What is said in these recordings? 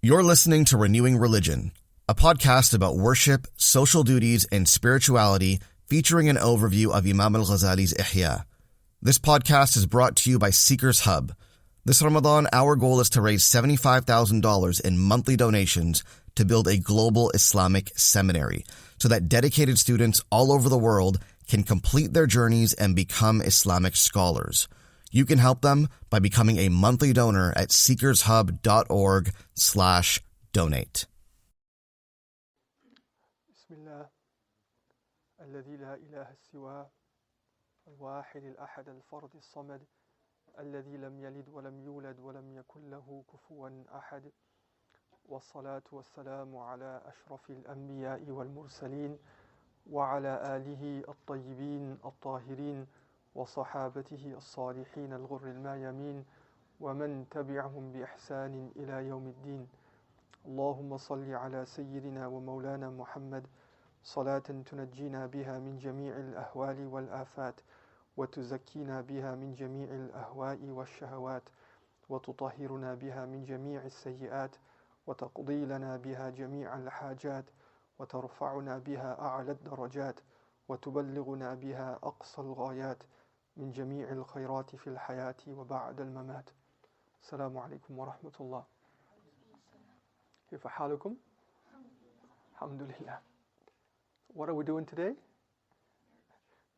You're listening to Renewing Religion, a podcast about worship, social duties, and spirituality featuring an overview of Imam Ghazali's Ihya. This podcast is brought to you by Seekers Hub. This Ramadan, our goal is to raise $75,000 in monthly donations to build a global Islamic seminary so that dedicated students all over the world can complete their journeys and become Islamic scholars. You can help them by becoming a monthly donor at seekershub.org/donate. Bismillah, alladhi la ilaha siwa, al-wahid al-ahad al-fard al-samad, alladhi lam yalid wa lam yulad wa lam yakun lahu kufuwan ahad, was-salatu was-salamu ala ashrafil anbiya'i wal-mursalin, wa ala alihi at-tayyibin at-tahirin, وصحابته الصالحين الغر الميامين ومن تبعهم بإحسان إلى يوم الدين. اللهم صل على سيدنا ومولانا محمد صلاة تنجينا بها من جميع الأهوال والآفات وتزكينا بها من جميع الأهواء والشهوات وتطهرنا بها من جميع السيئات وتقضي لنا بها جميع الحاجات وترفعنا بها أعلى الدرجات وتبلغنا بها أقصى الغايات من جميع الخيرات في الحياة وبعد الممات. السلام عليكم ورحمة الله. كيف حالكم؟ الحمد لله. What are we doing today?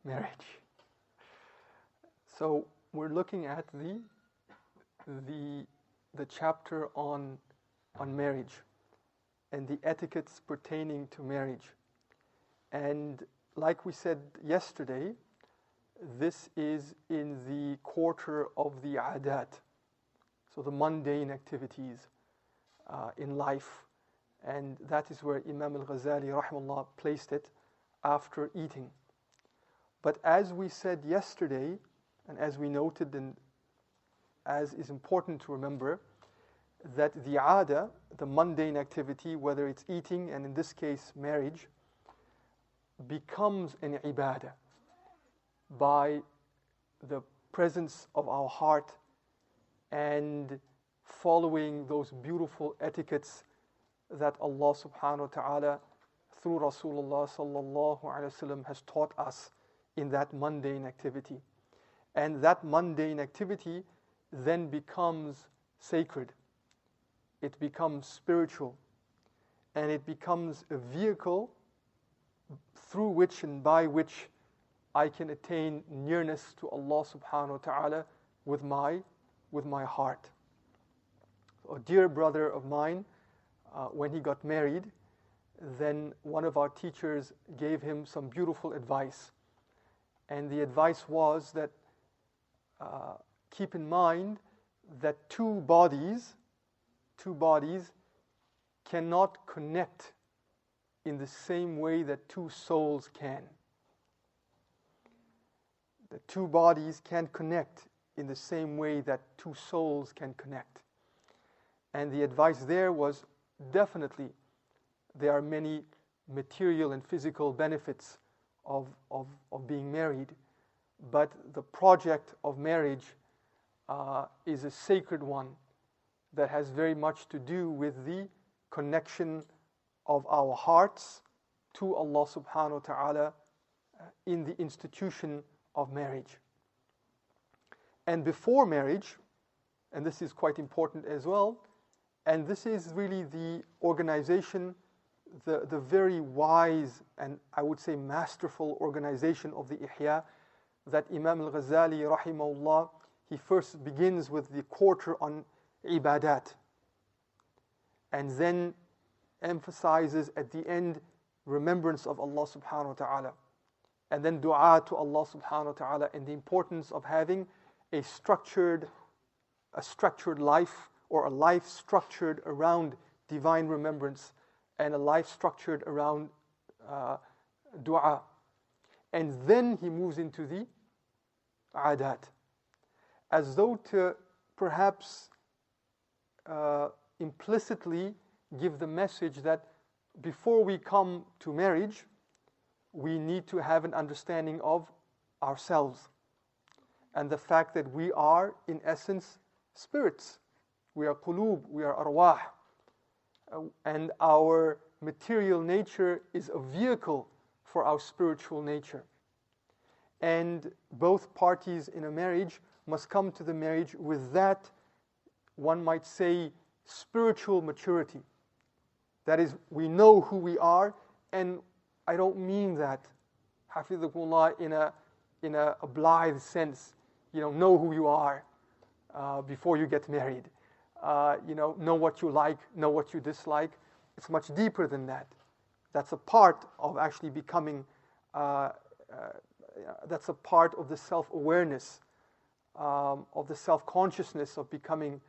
Marriage. So we're looking at the chapter on marriage and the etiquettes pertaining to marriage. And like we said yesterday, this is in the quarter of the adat, so the mundane activities in life, and that is where Imam Ghazali rahimahullah placed it after eating. But as we said yesterday, and as we noted, and as is important to remember, that the ada, the mundane activity, whether it's eating and in this case marriage, becomes an ibadah by the presence of our heart and following those beautiful etiquettes that Allah subhanahu wa ta'ala through Rasulullah sallallahu alaihi wasallam has taught us in that mundane activity. And that mundane activity then becomes sacred. It becomes spiritual, and it becomes a vehicle through which and by which I can attain nearness to Allah subhanahu wa ta'ala with my heart. A dear brother of mine, when he got married, then one of our teachers gave him some beautiful advice. And the advice was that keep in mind that two bodies cannot connect in the same way that two souls can. The two bodies can't connect in the same way that two souls can connect. And the advice there was definitely there are many material and physical benefits of being married, but the project of marriage is a sacred one that has very much to do with the connection of our hearts to Allah subhanahu wa ta'ala in the institution of marriage. And before marriage, and this is quite important as well, and this is really the organization, the very wise and I would say masterful organization of the Ihya that Imam Ghazali rahimahullah, he first begins with the quarter on ibadat and then emphasizes at the end remembrance of Allah subhanahu wa ta'ala, and then dua to Allah subhanahu wa ta'ala, and the importance of having a structured life, or a life structured around divine remembrance, and a life structured around dua. And then he moves into the adat, as though to perhaps implicitly give the message that before we come to marriage, we need to have an understanding of ourselves and the fact that we are, in essence, spirits. We are qulub, we are arwah. and our material nature is a vehicle for our spiritual nature. And both parties in a marriage must come to the marriage with that, one might say, spiritual maturity. That is, we know who we are, and I don't mean that, hafidhakumullah, in a blithe sense. Know who you are before you get married. Know what you like, know what you dislike. It's much deeper than that. That's a part of actually becoming, that's a part of the self-awareness, of the self-consciousness of becoming,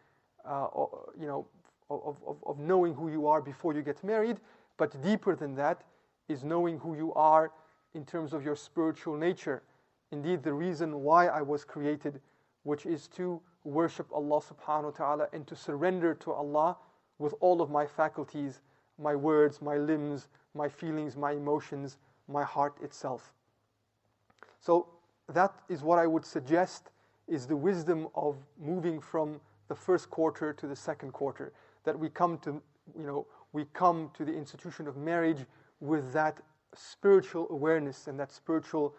of knowing who you are before you get married. But deeper than that is knowing who you are in terms of your spiritual nature. Indeed, the reason why I was created, which is to worship Allah subhanahu wa ta'ala and to surrender to Allah with all of my faculties, my words, my limbs, my feelings, my emotions, my heart itself. So that is what I would suggest is the wisdom of moving from the first quarter to the second quarter, that we come to the institution of marriage with that spiritual awareness and that spiritual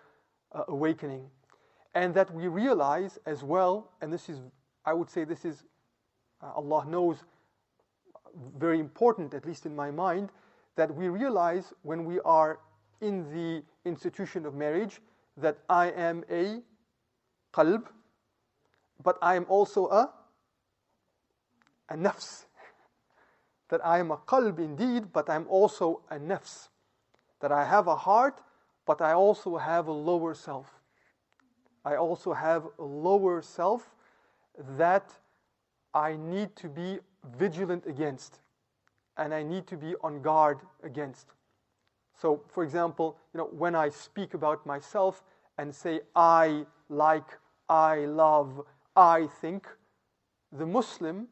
awakening, and that we realize as well, and this is, I would say this is, Allah knows, very important, at least in my mind, that we realize when we are in the institution of marriage that I am a qalb, but I am also a nafs. That I am a qalb indeed, but I am also a nafs. That I have a heart, but I also have a lower self. I also have a lower self that I need to be vigilant against, and I need to be on guard against. So, for example, when I speak about myself and say I like, I love, I think, the Muslim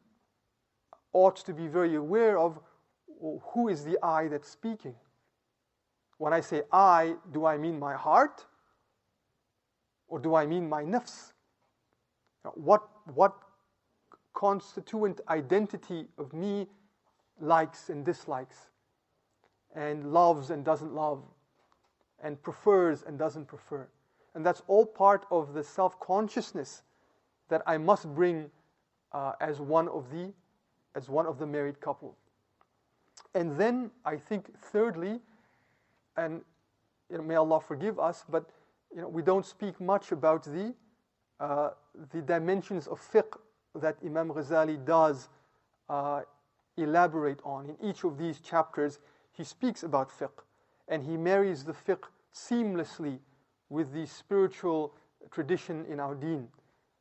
ought to be very aware of who is the I that's speaking. When I say I, do I mean my heart? Or do I mean my nafs? What constituent identity of me likes and dislikes, and loves and doesn't love, and prefers and doesn't prefer? And that's all part of the self-consciousness that I must bring as one of the married couple. And then I think thirdly, and may Allah forgive us, but we don't speak much about the dimensions of fiqh that Imam Ghazali does elaborate on. In each of these chapters, he speaks about fiqh, and he marries the fiqh seamlessly with the spiritual tradition in our deen.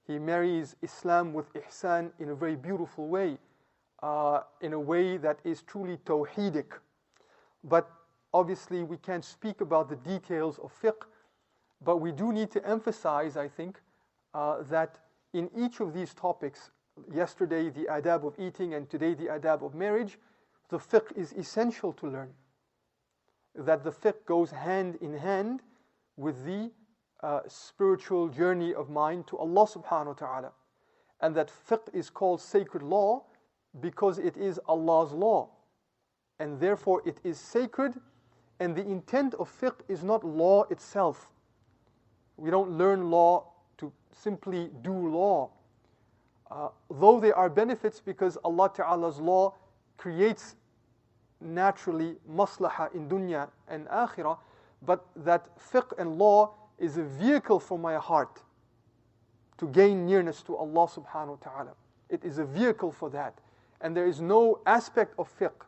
He marries Islam with ihsan in a very beautiful way, in a way that is truly tawheedic. But obviously we can't speak about the details of fiqh, but we do need to emphasize, I think, that in each of these topics, yesterday the adab of eating and today the adab of marriage, the fiqh is essential to learn. That the fiqh goes hand in hand with the spiritual journey of mine to Allah subhanahu wa ta'ala. And that fiqh is called sacred law because it is Allah's law. And therefore it is sacred, and the intent of fiqh is not law itself. We don't learn law to simply do law. Though there are benefits because Allah Ta'ala's law creates naturally maslaha in dunya and akhirah, but that fiqh and law is a vehicle for my heart to gain nearness to Allah subhanahu wa ta'ala. It is a vehicle for that. And there is no aspect of fiqh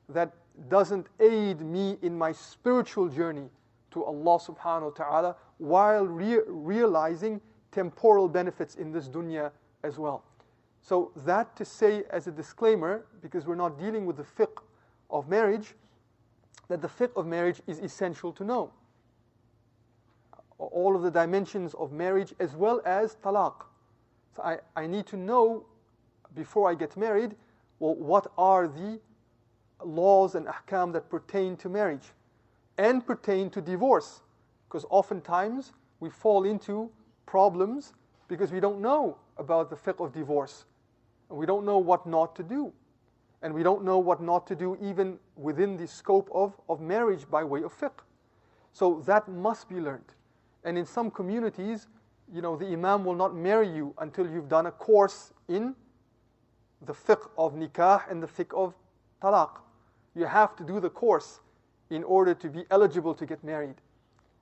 that doesn't aid me in my spiritual journey to Allah subhanahu wa ta'ala while realizing temporal benefits in this dunya as well. So that to say as a disclaimer, because we're not dealing with the fiqh of marriage, that the fiqh of marriage is essential to know. All of the dimensions of marriage as well as talaq. So I need to know before I get married, well, what are the laws and ahkam that pertain to marriage and pertain to divorce? Because oftentimes we fall into problems because we don't know about the fiqh of divorce. And we don't know what not to do. And we don't know what not to do even within the scope of marriage by way of fiqh. So that must be learned. And in some communities, the imam will not marry you until you've done a course in the fiqh of nikah and the fiqh of talaq. You have to do the course in order to be eligible to get married.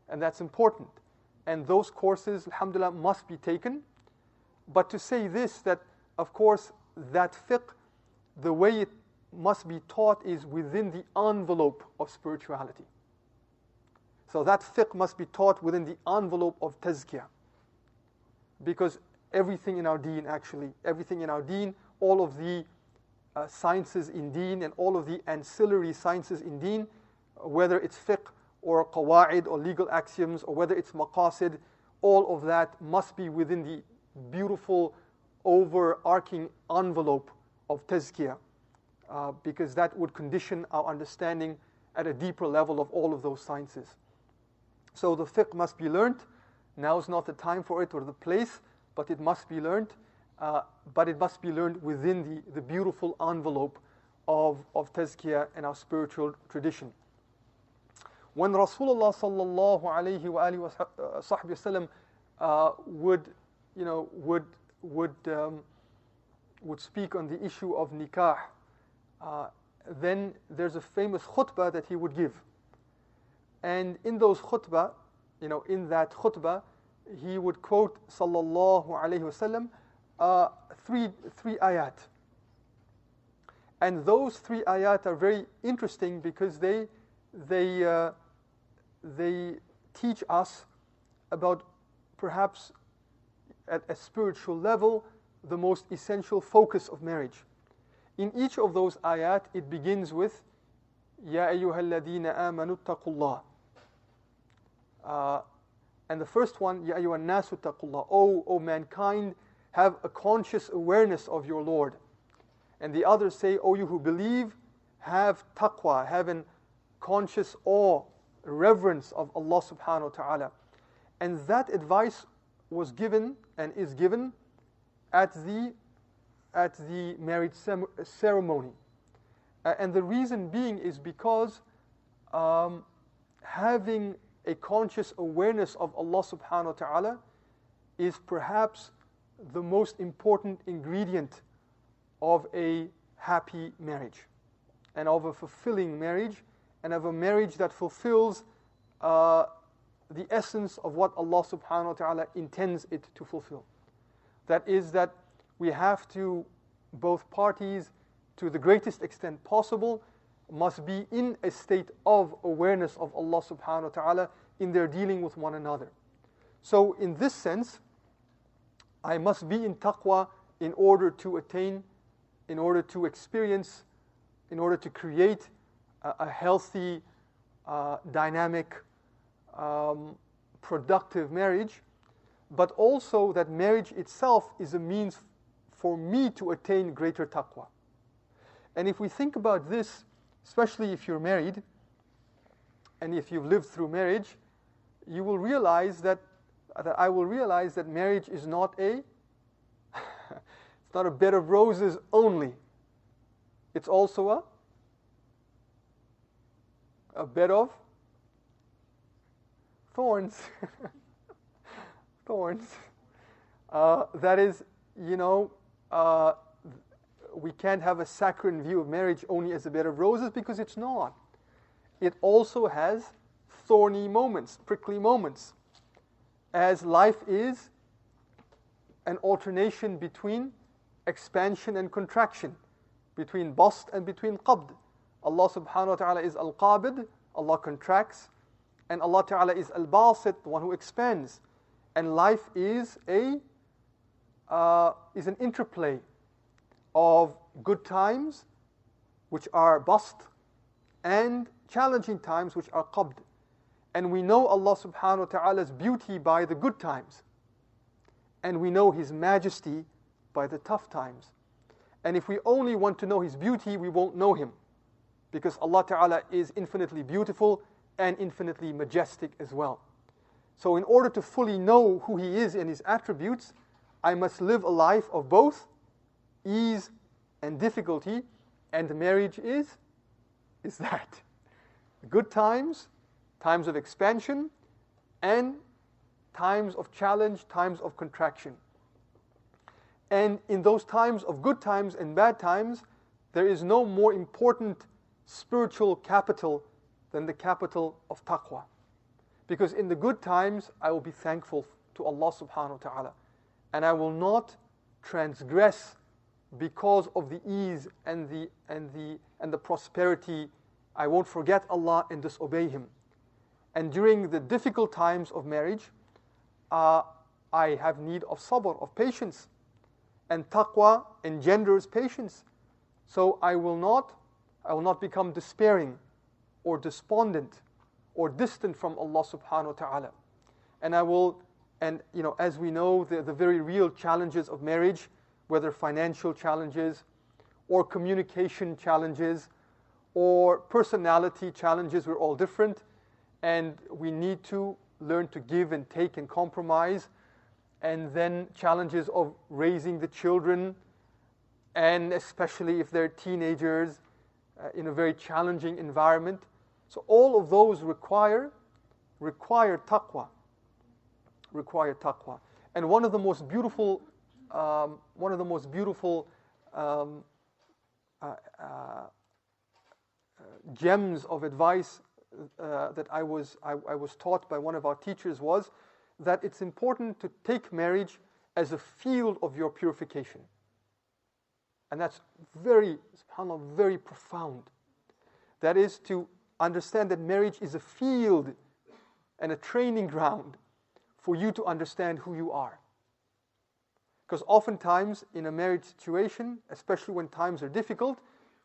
And that's important. And those courses, alhamdulillah, must be taken. But to say this, that of course that fiqh, the way it must be taught is within the envelope of spirituality. So that fiqh must be taught within the envelope of tazkiyah. Because everything in our deen, all of the sciences in deen and all of the ancillary sciences in deen, whether it's fiqh or qawa'id or legal axioms or whether it's maqasid, all of that must be within the beautiful overarching envelope of tazkiyah, because that would condition our understanding at a deeper level of all of those sciences. So the fiqh must be learnt. Now is not the time for it or the place, but it must be learnt. But it must be learned within the beautiful envelope of tazkiyah and our spiritual tradition. When Rasulullah sallallahu alayhi wa alihi wa sallam would speak on the issue of nikah, then there's a famous khutbah that he would give. And in those khutbah, in that khutbah, he would quote sallallahu alayhi wa sallam three ayat. And those 3 ayat are very interesting because they teach us about perhaps at a spiritual level the most essential focus of marriage. In each of those ayat, it begins with Ya ayyuhalladhina amanu taqullah. And the first one, Ya ayyuhan nasu taqullah. O mankind, have a conscious awareness of your Lord. And the others say, O you who believe, have taqwa, have an conscious awe, reverence of Allah subhanahu wa ta'ala. And that advice was given and is given at the marriage ceremony. And the reason being is because having a conscious awareness of Allah subhanahu wa ta'ala is perhaps the most important ingredient of a happy marriage and of a fulfilling marriage and of a marriage that fulfills the essence of what Allah subhanahu wa ta'ala intends it to fulfill. That is that we have to, both parties, to the greatest extent possible, must be in a state of awareness of Allah subhanahu wa ta'ala in their dealing with one another. So in this sense, I must be in taqwa in order to attain, in order to experience, in order to create a healthy, dynamic, productive marriage, but also that marriage itself is a means for me to attain greater taqwa. And if we think about this, especially if you're married, and if you've lived through marriage, you will realize that I will realize that marriage is not it's not a bed of roses only. It's also a bed of thorns. Thorns. That is, we can't have a saccharine view of marriage only as a bed of roses, because it's not. It also has thorny moments, prickly moments, as life is an alternation between expansion and contraction, between bast and between qabd. Allah subhanahu wa ta'ala is al-qabid, Allah contracts, and Allah ta'ala is al-basit, the one who expands. And life is an interplay of good times, which are bast, and challenging times, which are qabd. And we know Allah subhanahu wa ta'ala's beauty by the good times. And we know His majesty by the tough times. And if we only want to know His beauty, we won't know Him. Because Allah ta'ala is infinitely beautiful and infinitely majestic as well. So in order to fully know who He is and His attributes, I must live a life of both ease and difficulty, And marriage is that. Good times, times of expansion, and times of challenge, times of contraction. And in those times of good times and bad times, there is no more important spiritual capital than the capital of taqwa. Because in the good times, I will be thankful to Allah subhanahu wa ta'ala. And I will not transgress because of the ease and the prosperity. I won't forget Allah and disobey Him. And during the difficult times of marriage, I have need of sabr, of patience. And taqwa engenders patience. So I will not become despairing or despondent or distant from Allah subhanahu wa ta'ala. And as we know, the very real challenges of marriage, whether financial challenges or communication challenges or personality challenges, we're all different. And we need to learn to give and take and compromise. And then challenges of raising the children, and especially if they're teenagers, in a very challenging environment. So all of those require taqwa. Require taqwa. And one of the most beautiful gems of advice that I was taught by one of our teachers was that it's important to take marriage as a field of your purification. And that's very, subhanAllah, very profound. That is to understand that marriage is a field and a training ground for you to understand who you are. Because oftentimes in a marriage situation, especially when times are difficult,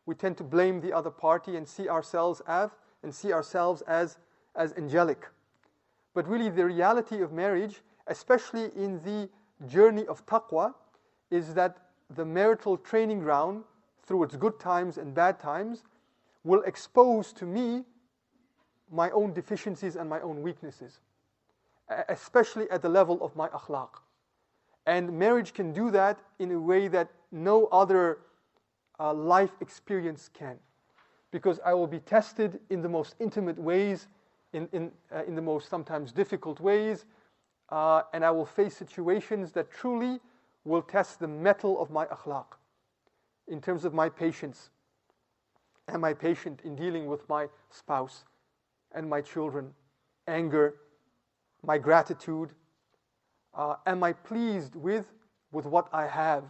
we tend to blame the other party and see ourselves as angelic. But really the reality of marriage, especially in the journey of taqwa, is that the marital training ground, through its good times and bad times, will expose to me my own deficiencies and my own weaknesses, especially at the level of my akhlaq. And marriage can do that in a way that no other life experience can. Because I will be tested in the most intimate ways, in the most sometimes difficult ways, and I will face situations that truly will test the mettle of my akhlaq in terms of my patience. Am I patient in dealing with my spouse and my children? Anger, my gratitude. Am I pleased with what I have?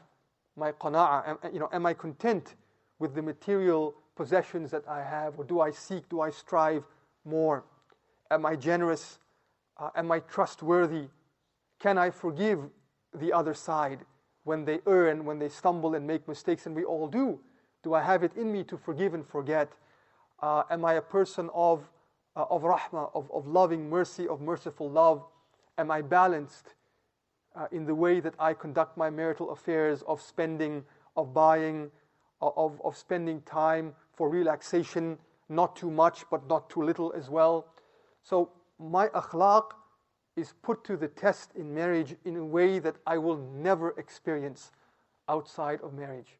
My qana'ah. Am I content with the material possessions that I have? Or do I strive more? Am I generous? Am I trustworthy? Can I forgive the other side when they err and when they stumble and make mistakes, and we all do? Do I have it in me to forgive and forget? Am I a person of rahmah, of loving mercy, of merciful love? Am I balanced in the way that I conduct my marital affairs, of spending, of buying, of spending time for relaxation, not too much but not too little as well? So my akhlaq is put to the test in marriage in a way that I will never experience outside of marriage.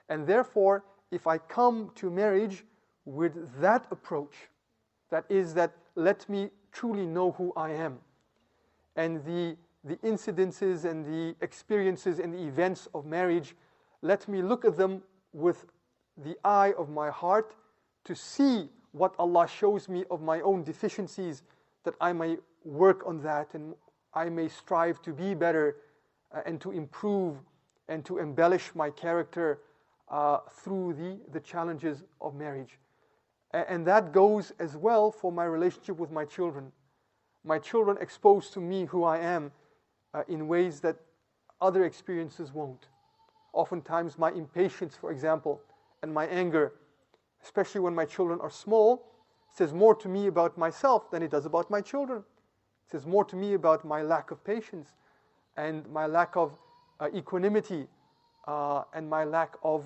And therefore, if I come to marriage with that approach, that is that let me truly know who I am, and the incidences and the experiences and the events of marriage, let me look at them with the eye of my heart to see what Allah shows me of my own deficiencies, that I may work on that and I may strive to be better and to improve and to embellish my character through the challenges of marriage. And that goes as well for my relationship with my children. My children expose to me who I am in ways that other experiences won't. Oftentimes my impatience, for example, and my anger, especially when my children are small, says more to me about myself than it does about my children. It says more to me about my lack of patience and my lack of equanimity and my lack of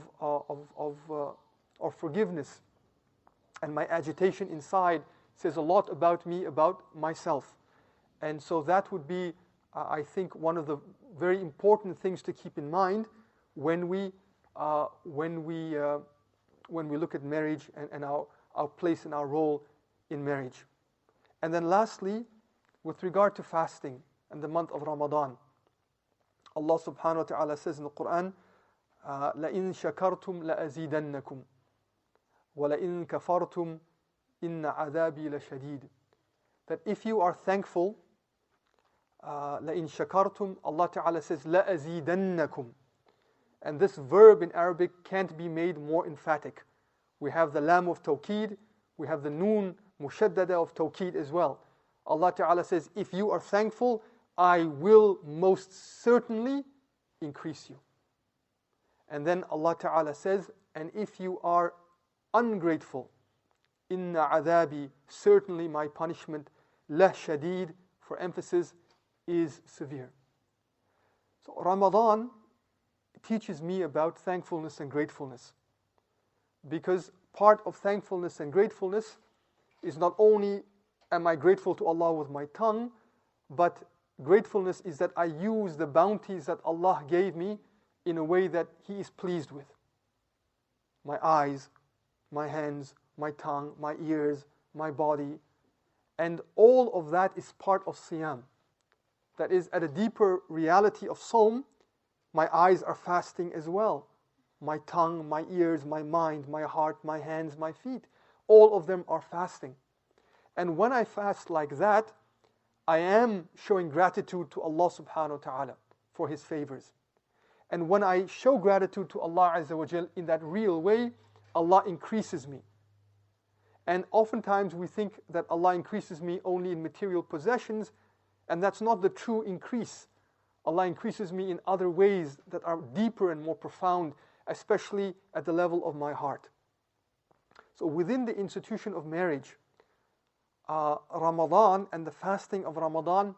forgiveness. And my agitation inside says a lot about me, about myself. And so that would be, I think, one of the very important things to keep in mind when we when we look at marriage and our place and our role in marriage. And then lastly, with regard to fasting and the month of Ramadan, Allah subhanahu wa ta'ala says in the Quran, لَإِن شَكَرْتُمْ لَأَزِيدَنَّكُمْ وَلَإِن كَفَرْتُمْ إِنَّ عَذَابِي لَشَدِيدٌ. That if you are thankful, لَإِن شَكَرْتُمْ, Allah ta'ala says, لَأَزِيدَنَّكُمْ. And this verb in Arabic can't be made more emphatic. We have the lam of tawqeed, we have the noon mushaddada of tawqeed as well. Allah ta'ala says, if you are thankful, I will most certainly increase you. And then Allah ta'ala says, and if you are ungrateful, inna adhabi, certainly my punishment, la shadid, for emphasis, is severe. So Ramadan teaches me about thankfulness and gratefulness, because part of thankfulness and gratefulness is not only am I grateful to Allah with my tongue, but gratefulness is that I use the bounties that Allah gave me in a way that He is pleased with. My eyes, my hands, my tongue, my ears, my body, and all of that is part of siyam. That is, at a deeper reality of Sawm, my eyes are fasting as well. My tongue, my ears, my mind, my heart, my hands, my feet, all of them are fasting. And when I fast like that, I am showing gratitude to Allah subhanahu wa ta'ala for His favors. And when I show gratitude to Allah Azza wa Jal in that real way, Allah increases me. And oftentimes we think that Allah increases me only in material possessions, and that's not the true increase. Allah increases me in other ways that are deeper and more profound, especially at the level of my heart. So within the institution of marriage, Ramadan and the fasting of Ramadan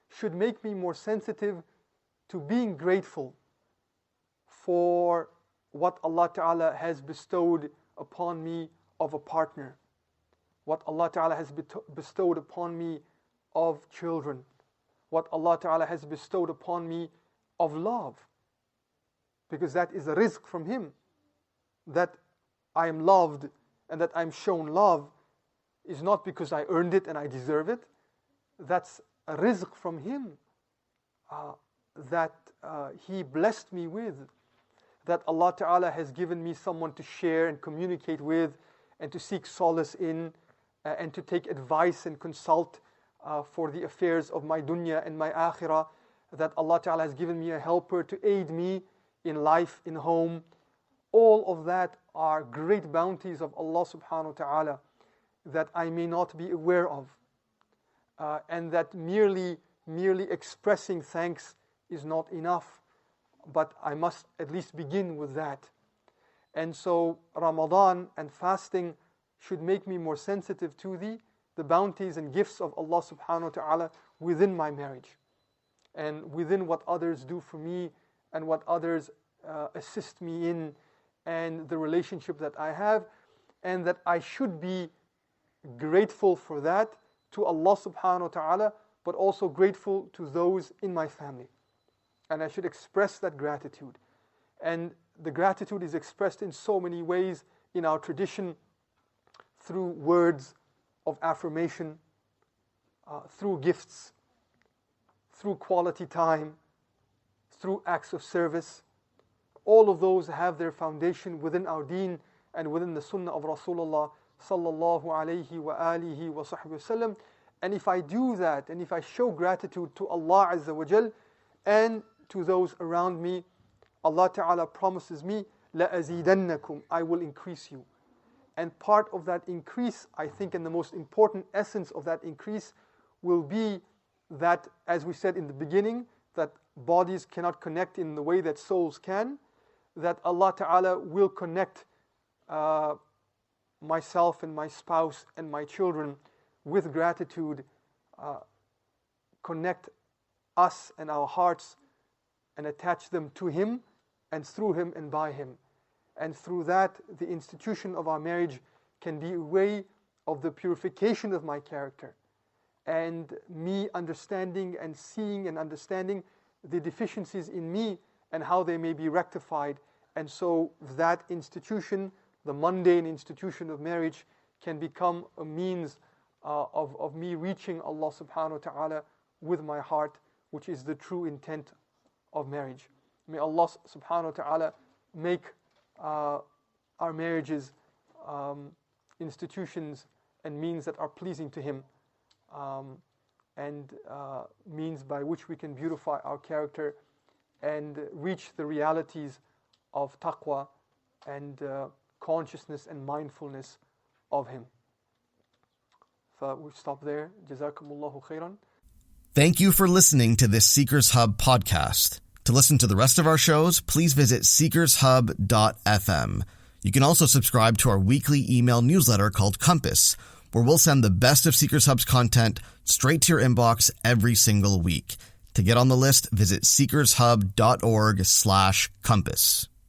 should make me more sensitive to being grateful for what Allah Ta'ala has bestowed upon me of a partner, what Allah Ta'ala has bestowed upon me of children, what Allah Ta'ala has bestowed upon me of love, because that is a rizq from Him. That I am loved and that I'm shown love is not because I earned it and I deserve it. That's a rizq from Him that He blessed me with, that Allah Ta'ala has given me someone to share and communicate with and to seek solace in and to take advice and consult for the affairs of my dunya and my akhirah, that Allah Ta'ala has given me a helper to aid me in life, in home. All of that are great bounties of Allah Subhanahu wa Ta'ala that I may not be aware of, and that merely expressing thanks is not enough, but I must at least begin with that. And so Ramadan and fasting should make me more sensitive to the bounties and gifts of Allah Subhanahu wa Ta'ala within my marriage, and within what others do for me and what others assist me in, and the relationship that I have, and that I should be grateful for that to Allah Subhanahu wa Ta'ala, but also grateful to those in my family. And I should express that gratitude. And the gratitude is expressed in so many ways in our tradition, through words of affirmation, through gifts, through quality time, through acts of service. All of those have their foundation within our deen and within the sunnah of Rasulullah sallallahu alayhi wa alihi wa sahbihi wasallam. And if I do that, and if I show gratitude to Allah Azza wa Jal and to those around me, Allah Ta'ala promises me, لَأَزِيدَنَّكُمْ, I will increase you. And part of that increase, I think, and the most important essence of that increase will be that, as we said in the beginning, that bodies cannot connect in the way that souls can, that Allah Ta'ala will connect myself and my spouse and my children with gratitude, connect us and our hearts and attach them to Him and through Him and by Him. And through that, the institution of our marriage can be a way of the purification of my character, and me understanding and seeing and understanding the deficiencies in me and how they may be rectified. And so that institution the mundane institution of marriage can become a means of me reaching Allah subhanahu wa ta'ala with my heart, which is the true intent of marriage. May Allah subhanahu wa ta'ala make our marriages institutions and means that are pleasing to Him, and means by which we can beautify our character and reach the realities of taqwa and consciousness and mindfulness of Him. So we stop there. Jazakumullahu khairan. Thank you for listening to this Seekers Hub podcast. To listen to the rest of our shows, please visit seekershub.fm. You can also subscribe to our weekly email newsletter called Compass, where we'll send the best of Seekers Hub's content straight to your inbox every single week. To get on the list, visit seekershub.org/compass.